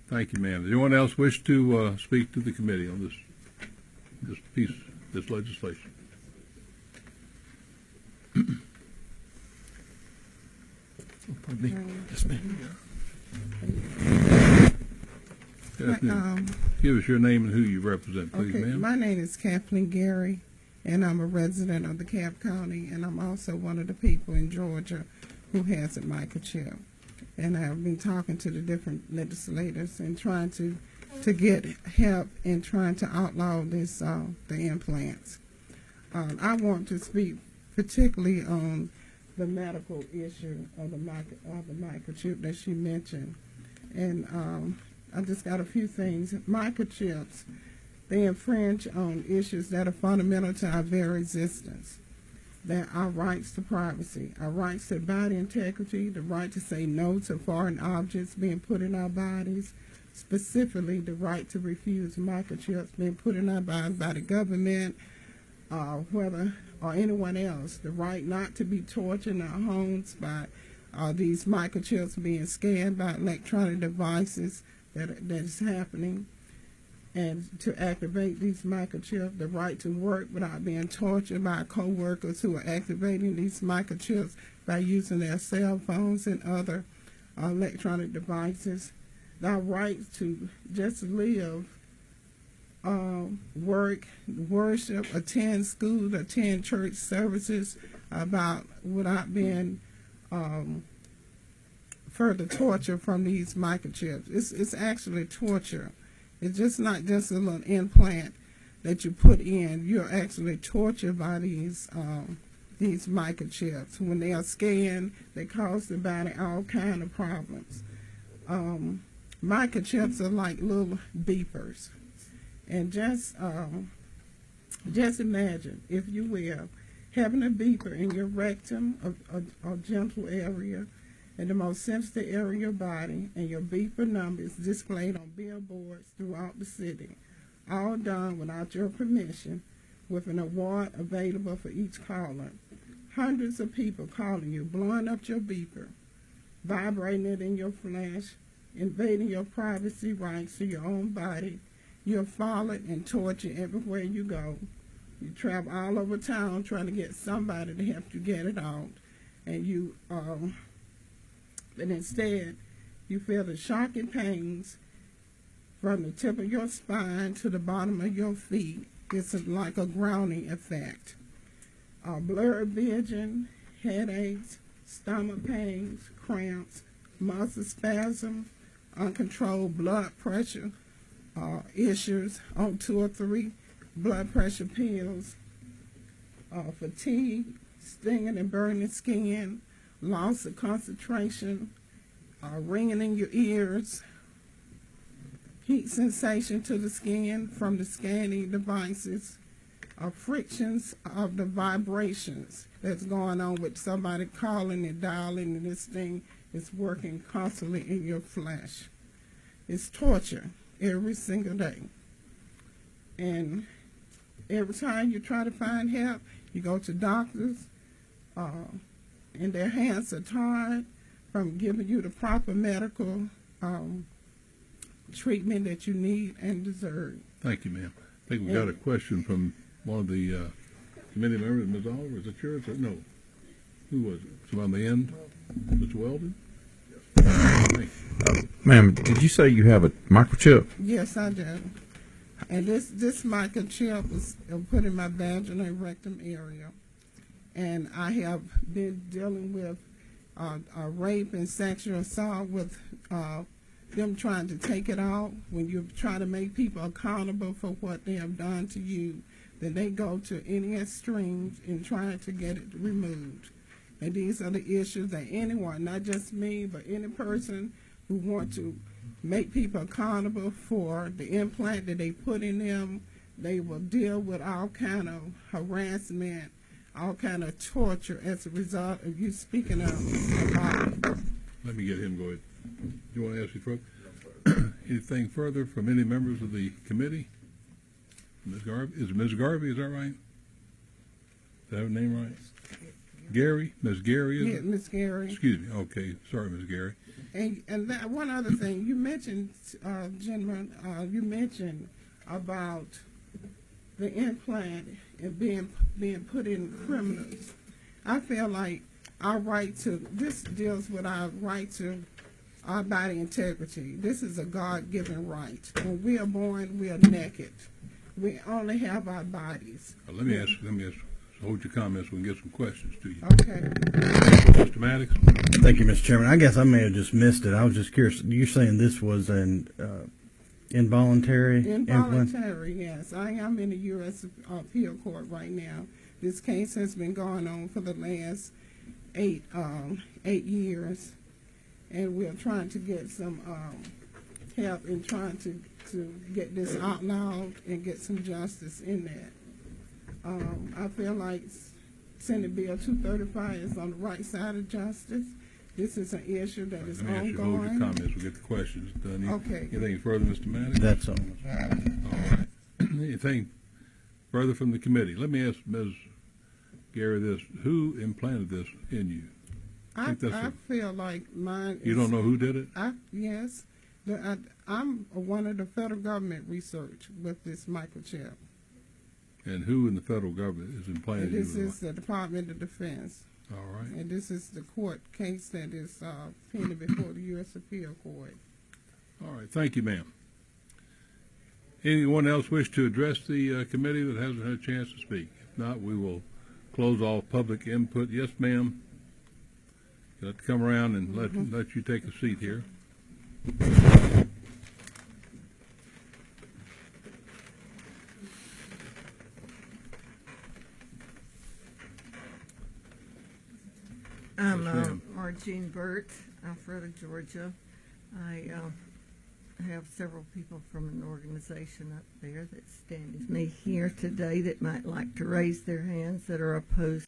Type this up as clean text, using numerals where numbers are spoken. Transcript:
Thank you, ma'am. Does anyone else wish to speak to the committee on this legislation? Pardon me. Yes, ma'am. Give us your name and who you represent, please, Okay, ma'am. my name is Kathleen Gary, and I'm a resident of DeKalb County, and I'm also one of the people in Georgia who has a microchip. And I've been talking to the different legislators and trying to get help in trying to outlaw this the implants. I want to speak particularly on the medical issue of the microchip that she mentioned, and I just got a few things. Microchips, they infringe on issues that are fundamental to our very existence. That our rights to privacy, our rights to body integrity, the right to say no to foreign objects being put in our bodies, specifically the right to refuse microchips being put in our bodies by the government, whether or anyone else, the right not to be tortured in our homes by these microchips being scanned by electronic devices that is happening, and to activate these microchips, the right to work without being tortured by co-workers who are activating these microchips by using their cell phones and other electronic devices, our right to just live, work, worship, attend school, attend church services without being further torture from these microchips. It's actually torture. It's just not just a little implant that you put in. You're actually tortured by these microchips. When they are scanned, they cause the body all kind of problems. Microchips are like little beepers, and just imagine, if you will, having a beeper in your rectum, a genital area, and the most sensitive area of your body, and your beeper number is displayed on billboards throughout the city, all done without your permission, with an award available for each caller. Hundreds of people calling you, blowing up your beeper, vibrating it in your flesh, invading your privacy rights to your own body. You're followed and tortured everywhere you go. You travel all over town trying to get somebody to help you get it out, and but instead, you feel the shocking pains from the tip of your spine to the bottom of your feet. It's like a grounding effect. Blurred vision, headaches, stomach pains, cramps, muscle spasms, uncontrolled blood pressure issues on 2 or 3 blood pressure pills, fatigue, stinging and burning skin, loss of concentration, ringing in your ears, heat sensation to the skin from the scanning devices, frictions of the vibrations that's going on with somebody calling and dialing, and this thing is working constantly in your flesh. It's torture every single day. And every time you try to find help, you go to doctors, and their hands are tied from giving you the proper medical treatment that you need and deserve. Thank you, ma'am. I think we got a question from one of the committee members. Ms. Oliver, is it yours? No. Who was it? So on the end, Mr. Weldon? Ma'am, did you say you have a microchip? Yes, I do. And this microchip was put in my vaginal and rectum area. And I have been dealing with rape and sexual assault with them trying to take it out. When you try to make people accountable for what they have done to you, then they go to any extremes in trying to get it removed. And these are the issues that anyone, not just me, but any person who wants to make people accountable for the implant that they put in them, they will deal with all kind of harassment, all kind of torture as a result of you speaking up about it. Let me get him going. Do you want to ask you anything further from any members of the committee? Ms. Garvey? Is it Ms. Garvey? Is that right? Is that her name right? Gary, Ms. Gary, is Yeah, it? Miss Gary. Excuse me. Okay, sorry, Ms. Gary. And that one other thing you mentioned, gentlemen, you mentioned about the implant and being put in criminals. I feel like our right to this deals with our right to our body integrity. This is a God-given right. When we are born, we are naked. We only have our bodies. Let me ask. Hold your comments. We can get some questions to you. Okay. Mr. Maddox. Thank you, Mr. Chairman. I guess I may have just missed it. I was just curious. You're saying this was an involuntary implant? Involuntary, yes. I am in the U.S. appeal court right now. This case has been going on for the last 8 years, and we're trying to get some help in trying to get this outlawed and get some justice in that. I feel like Senate Bill 235 is on the right side of justice. This is an issue that is Let me ask you to hold your ongoing. comments. We'll get the questions done. Okay. Anything further, Mr. Maddox? That's all. All right. Anything further from the committee? Let me ask Ms. Gary this. Who implanted this in you? I think that's feel like mine is... You don't know who did it? Yes. I'm one of the federal government research with this microchip. And who in the federal government is implanted And this you? is the Department of Defense. All right. And this is the court case that is pending before the U.S. Appeal Court. All right. Thank you, ma'am. Anyone else wish to address the committee that hasn't had a chance to speak? If not, we will close all public input. Yes, ma'am. You'll have to come around and let you take a seat here. I'm Yes, ma'am. Margene Burt, Alpharetta, Georgia. I have several people from an organization up there that stand with me here today that might like to raise their hands that are opposed